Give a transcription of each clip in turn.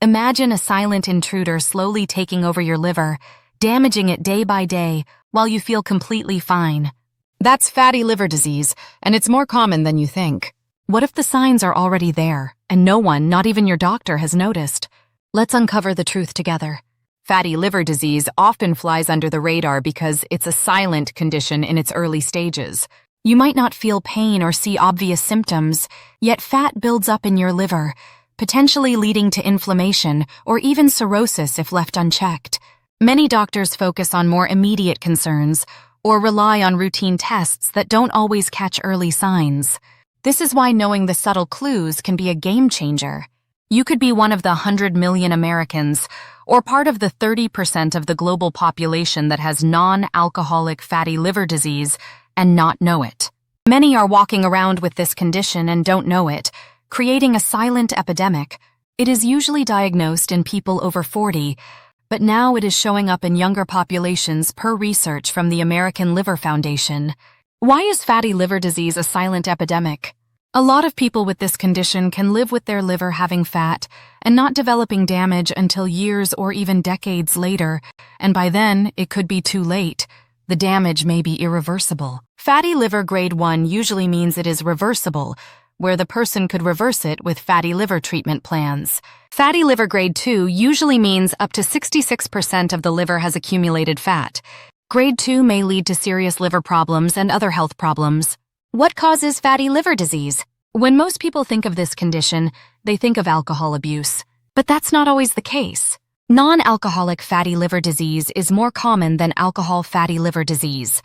Imagine a silent intruder slowly taking over your liver, damaging it day by day while you feel completely fine. That's fatty liver disease, and it's more common than you think. What if the signs are already there, and no one, not even your doctor, has noticed? Let's uncover the truth together. Fatty liver disease often flies under the radar because it's a silent condition in its early stages. You might not feel pain or see obvious symptoms, yet fat builds up in your liver, potentially leading to inflammation or even cirrhosis if left unchecked. Many doctors focus on more immediate concerns or rely on routine tests that don't always catch early signs. This is why knowing the subtle clues can be a game changer. You could be one of the 100 million Americans or part of the 30% of the global population that has non-alcoholic fatty liver disease and not know it. Many are walking around with this condition and don't know it, creating a silent epidemic. It is usually diagnosed in people over 40, but now it is showing up in younger populations per research from the American Liver Foundation. Why is fatty liver disease a silent epidemic? A lot of people with this condition can live with their liver having fat and not developing damage until years or even decades later, and by then, it could be too late. The damage may be irreversible. Fatty liver grade 1 usually means it is reversible, where the person could reverse it with fatty liver treatment plans. Fatty liver grade 2 usually means up to 66% of the liver has accumulated fat. Grade 2 may lead to serious liver problems and other health problems. What causes fatty liver disease? When most people think of this condition, they think of alcohol abuse. But that's not always the case. Non-alcoholic fatty liver disease is more common than alcohol fatty liver disease.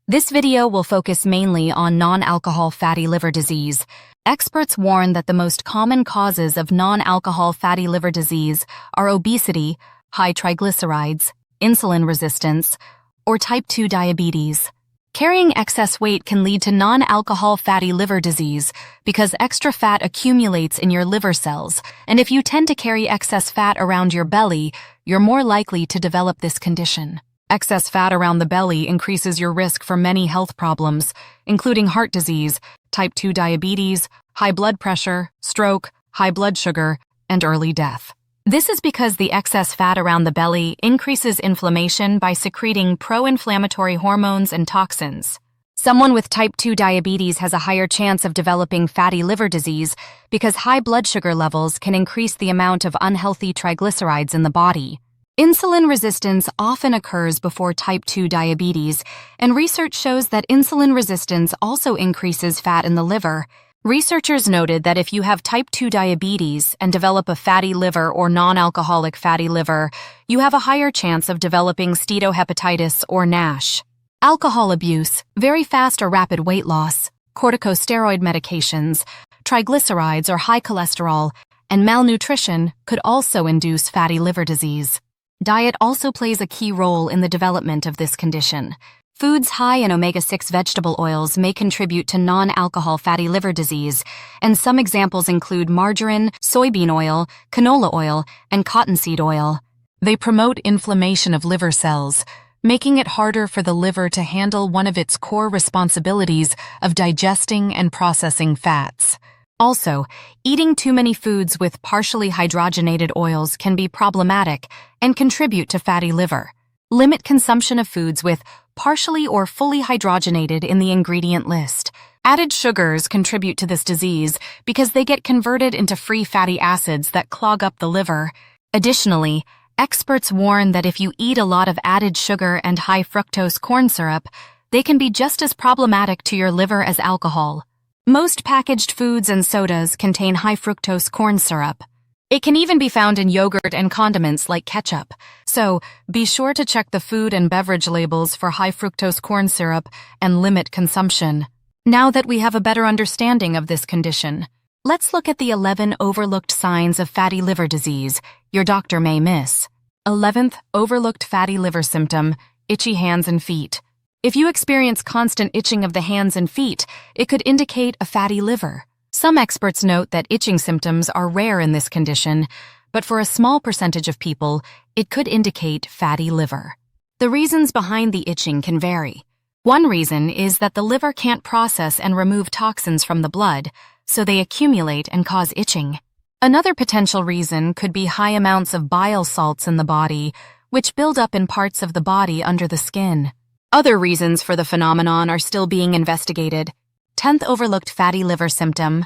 This video will focus mainly on non-alcohol fatty liver disease. Experts warn that the most common causes of non-alcohol fatty liver disease are obesity, high triglycerides, insulin resistance, or type 2 diabetes. Carrying excess weight can lead to non-alcohol fatty liver disease because extra fat accumulates in your liver cells, and if you tend to carry excess fat around your belly, you're more likely to develop this condition. Excess fat around the belly increases your risk for many health problems, including heart disease, type 2 diabetes, high blood pressure, stroke, high blood sugar, and early death. This is because the excess fat around the belly increases inflammation by secreting pro-inflammatory hormones and toxins. Someone with type 2 diabetes has a higher chance of developing fatty liver disease because high blood sugar levels can increase the amount of unhealthy triglycerides in the body. Insulin resistance often occurs before type 2 diabetes, and research shows that insulin resistance also increases fat in the liver. Researchers noted that if you have type 2 diabetes and develop a fatty liver or non-alcoholic fatty liver, you have a higher chance of developing steatohepatitis or NASH. Alcohol abuse, very fast or rapid weight loss, corticosteroid medications, triglycerides or high cholesterol, and malnutrition could also induce fatty liver disease. Diet also plays a key role in the development of this condition. Foods high in omega-6 vegetable oils may contribute to non-alcohol fatty liver disease, and some examples include margarine, soybean oil, canola oil, and cottonseed oil. They promote inflammation of liver cells, making it harder for the liver to handle one of its core responsibilities of digesting and processing fats. Also, eating too many foods with partially hydrogenated oils can be problematic and contribute to fatty liver. Limit consumption of foods with partially or fully hydrogenated in the ingredient list. Added sugars contribute to this disease because they get converted into free fatty acids that clog up the liver. Additionally, experts warn that if you eat a lot of added sugar and high fructose corn syrup, they can be just as problematic to your liver as alcohol. Most packaged foods and sodas contain high fructose corn syrup. It can even be found in yogurt and condiments like ketchup, so be sure to check the food and beverage labels for high fructose corn syrup and limit consumption. Now that we have a better understanding of this condition, let's look at the 11 overlooked signs of fatty liver disease your doctor may miss. 11th overlooked fatty liver symptom, itchy hands and feet. If you experience constant itching of the hands and feet, it could indicate a fatty liver. Some experts note that itching symptoms are rare in this condition, but for a small percentage of people, it could indicate fatty liver. The reasons behind the itching can vary. One reason is that the liver can't process and remove toxins from the blood, so they accumulate and cause itching. Another potential reason could be high amounts of bile salts in the body, which build up in parts of the body under the skin. Other reasons for the phenomenon are still being investigated. 10th overlooked fatty liver symptom: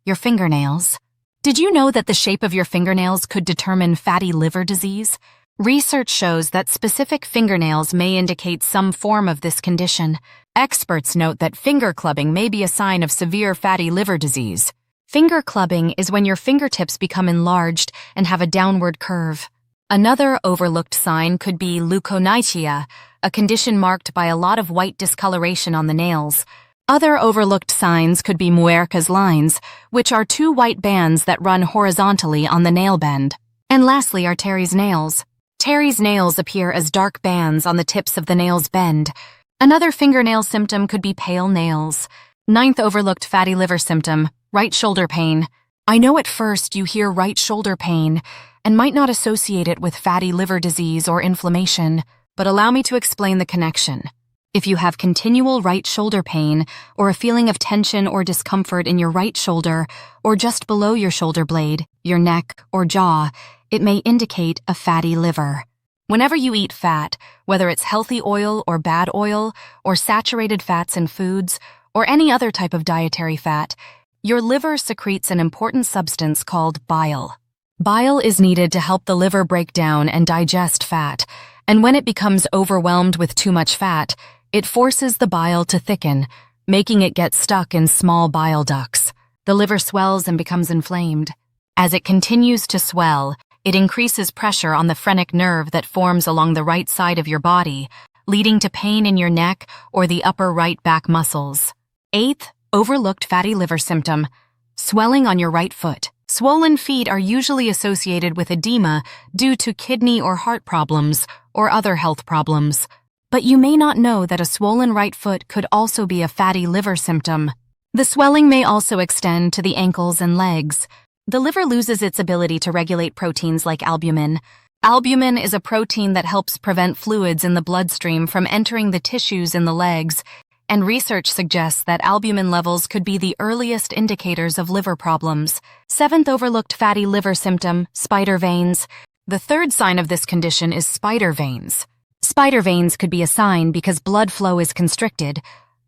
your fingernails. Did you know that the shape of your fingernails could determine fatty liver disease? Research shows that specific fingernails may indicate some form of this condition. Experts note that finger clubbing may be a sign of severe fatty liver disease. Finger clubbing is when your fingertips become enlarged and have a downward curve. Another overlooked sign could be leukonychia, a condition marked by a lot of white discoloration on the nails. Other overlooked signs could be Muirca's lines, which are two white bands that run horizontally on the nail bend. And lastly are Terry's nails. Terry's nails appear as dark bands on the tips of the nail's bend. Another fingernail symptom could be pale nails. 9th overlooked fatty liver symptom: right shoulder pain. I know at first you hear right shoulder pain and might not associate it with fatty liver disease or inflammation, but allow me to explain the connection. If you have continual right shoulder pain or a feeling of tension or discomfort in your right shoulder or just below your shoulder blade, your neck, or jaw, it may indicate a fatty liver. Whenever you eat fat, whether it's healthy oil or bad oil, or saturated fats in foods, or any other type of dietary fat, your liver secretes an important substance called bile. Bile is needed to help the liver break down and digest fat, and when it becomes overwhelmed with too much fat, it forces the bile to thicken, making it get stuck in small bile ducts. The liver swells and becomes inflamed. As it continues to swell, it increases pressure on the phrenic nerve that forms along the right side of your body, leading to pain in your neck or the upper right back muscles. 8th overlooked fatty liver symptom: swelling on your right foot. Swollen feet are usually associated with edema due to kidney or heart problems or other health problems. But you may not know that a swollen right foot could also be a fatty liver symptom. The swelling may also extend to the ankles and legs. The liver loses its ability to regulate proteins like albumin. Albumin is a protein that helps prevent fluids in the bloodstream from entering the tissues in the legs, and research suggests that albumin levels could be the earliest indicators of liver problems. 7th overlooked fatty liver symptom: spider veins. The third sign of this condition is spider veins. Spider veins could be a sign because blood flow is constricted,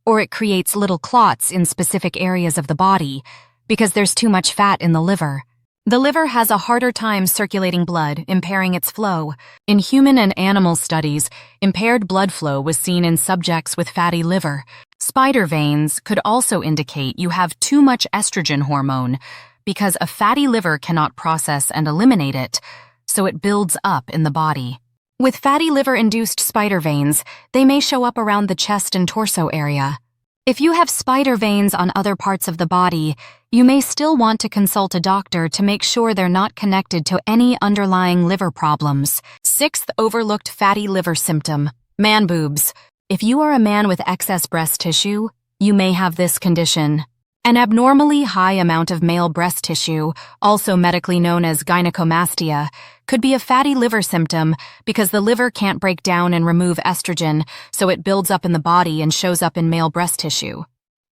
or it creates little clots in specific areas of the body because there's too much fat in the liver. The liver has a harder time circulating blood, impairing its flow. In human and animal studies, impaired blood flow was seen in subjects with fatty liver. Spider veins could also indicate you have too much estrogen hormone because a fatty liver cannot process and eliminate it, so it builds up in the body. With fatty liver-induced spider veins, they may show up around the chest and torso area. If you have spider veins on other parts of the body, you may still want to consult a doctor to make sure they're not connected to any underlying liver problems. 6th overlooked fatty liver symptom: man boobs. If you are a man with excess breast tissue, you may have this condition. An abnormally high amount of male breast tissue, also medically known as gynecomastia, could be a fatty liver symptom because the liver can't break down and remove estrogen, so it builds up in the body and shows up in male breast tissue.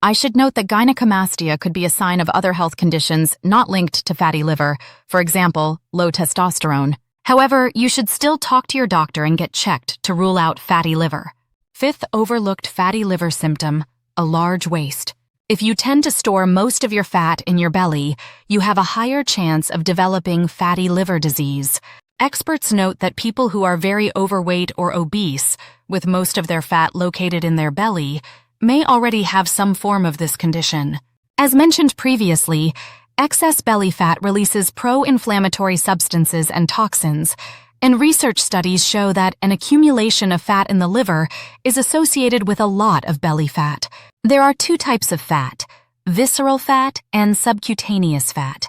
I should note that gynecomastia could be a sign of other health conditions not linked to fatty liver, for example, low testosterone. However, you should still talk to your doctor and get checked to rule out fatty liver. 5th overlooked fatty liver symptom: a large waist. If you tend to store most of your fat in your belly, you have a higher chance of developing fatty liver disease. Experts note that people who are very overweight or obese, with most of their fat located in their belly, may already have some form of this condition. As mentioned previously, excess belly fat releases pro-inflammatory substances and toxins, and research studies show that an accumulation of fat in the liver is associated with a lot of belly fat. There are two types of fat: visceral fat and subcutaneous fat.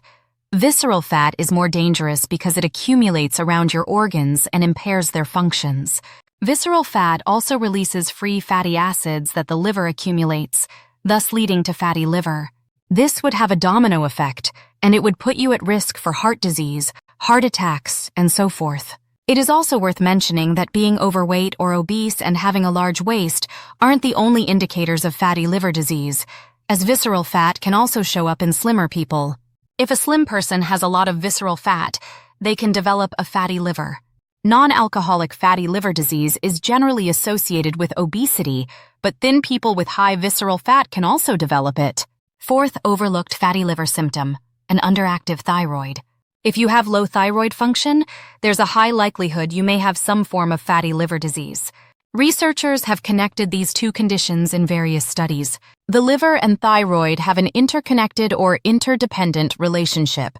Visceral fat is more dangerous because it accumulates around your organs and impairs their functions. Visceral fat also releases free fatty acids that the liver accumulates, thus leading to fatty liver. This would have a domino effect, and it would put you at risk for heart disease, heart attacks, and so forth. It is also worth mentioning that being overweight or obese and having a large waist aren't the only indicators of fatty liver disease, as visceral fat can also show up in slimmer people. If a slim person has a lot of visceral fat, they can develop a fatty liver. Non-alcoholic fatty liver disease is generally associated with obesity, but thin people with high visceral fat can also develop it. Fourth overlooked fatty liver symptom, an underactive thyroid. If you have low thyroid function, there's a high likelihood you may have some form of fatty liver disease. Researchers have connected these two conditions in various studies. The liver and thyroid have an interconnected or interdependent relationship.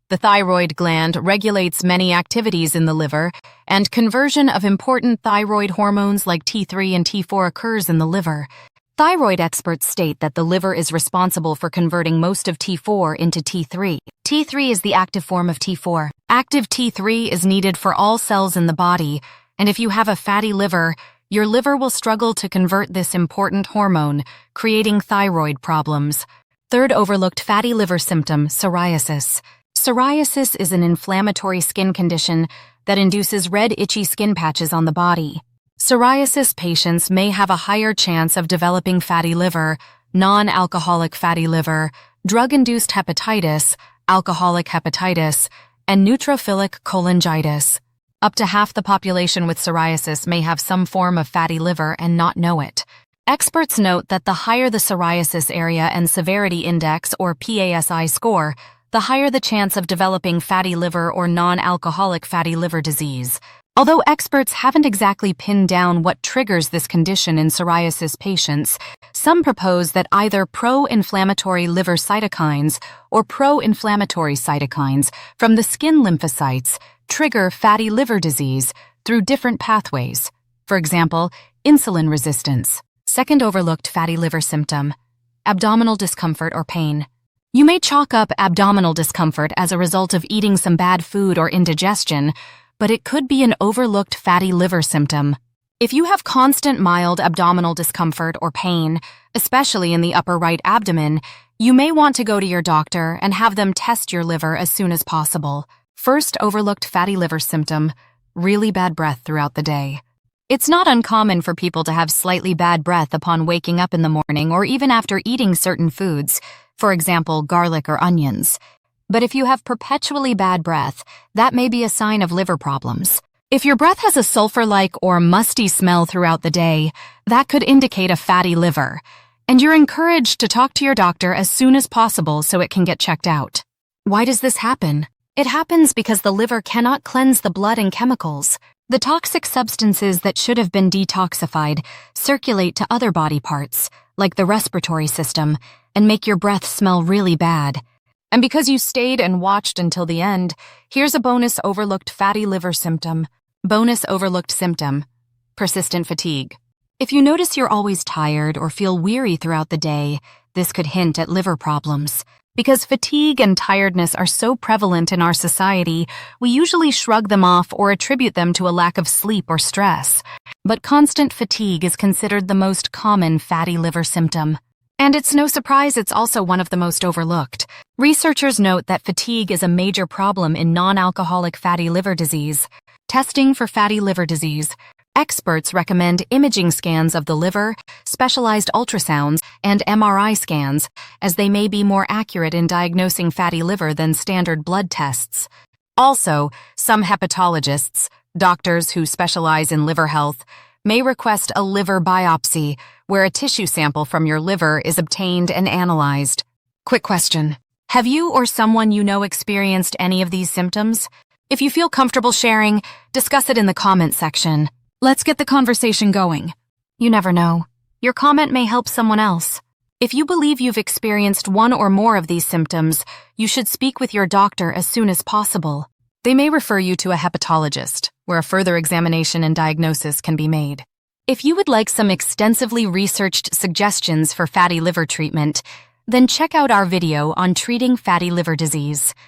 The thyroid gland regulates many activities in the liver, and conversion of important thyroid hormones like T3 and T4 occurs in the liver. Thyroid experts state that the liver is responsible for converting most of T4 into T3. T3 is the active form of T4. Active T3 is needed for all cells in the body, and if you have a fatty liver, your liver will struggle to convert this important hormone, creating thyroid problems. Third overlooked fatty liver symptom, psoriasis. Psoriasis is an inflammatory skin condition that induces red, itchy skin patches on the body. Psoriasis patients may have a higher chance of developing fatty liver, non-alcoholic fatty liver, drug-induced hepatitis, alcoholic hepatitis, and neutrophilic cholangitis. Up to half the population with psoriasis may have some form of fatty liver and not know it. Experts note that the higher the psoriasis area and severity index, or PASI score, the higher the chance of developing fatty liver or non-alcoholic fatty liver disease. Although experts haven't exactly pinned down what triggers this condition in psoriasis patients, some propose that either pro-inflammatory liver cytokines or pro-inflammatory cytokines from the skin lymphocytes trigger fatty liver disease through different pathways. For example, insulin resistance. Second overlooked fatty liver symptom, abdominal discomfort or pain. You may chalk up abdominal discomfort as a result of eating some bad food or indigestion, but it could be an overlooked fatty liver symptom. If you have constant mild abdominal discomfort or pain, especially in the upper right abdomen, you may want to go to your doctor and have them test your liver as soon as possible. First overlooked fatty liver symptom, really bad breath throughout the day. It's not uncommon for people to have slightly bad breath upon waking up in the morning or even after eating certain foods, for example, garlic or onions. But if you have perpetually bad breath, that may be a sign of liver problems. If your breath has a sulfur-like or musty smell throughout the day, that could indicate a fatty liver, and you're encouraged to talk to your doctor as soon as possible so it can get checked out. Why does this happen? It happens because the liver cannot cleanse the blood and chemicals. The toxic substances that should have been detoxified circulate to other body parts, like the respiratory system, and make your breath smell really bad. And because you stayed and watched until the end, here's a bonus overlooked fatty liver symptom. Bonus overlooked symptom, persistent fatigue. If you notice you're always tired or feel weary throughout the day, this could hint at liver problems. Because fatigue and tiredness are so prevalent in our society, we usually shrug them off or attribute them to a lack of sleep or stress. But constant fatigue is considered the most common fatty liver symptom. And it's no surprise it's also one of the most overlooked. Researchers note that fatigue is a major problem in non-alcoholic fatty liver disease. Testing for fatty liver disease. Experts recommend imaging scans of the liver, specialized ultrasounds, and MRI scans, as they may be more accurate in diagnosing fatty liver than standard blood tests. Also, some hepatologists, doctors who specialize in liver health, may request a liver biopsy, where a tissue sample from your liver is obtained and analyzed. Quick question. Have you or someone you know experienced any of these symptoms? If you feel comfortable sharing, discuss it in the comments section. Let's get the conversation going. You never know. Your comment may help someone else. If you believe you've experienced one or more of these symptoms, you should speak with your doctor as soon as possible. They may refer you to a hepatologist, where a further examination and diagnosis can be made. If you would like some extensively researched suggestions for fatty liver treatment, then check out our video on treating fatty liver disease.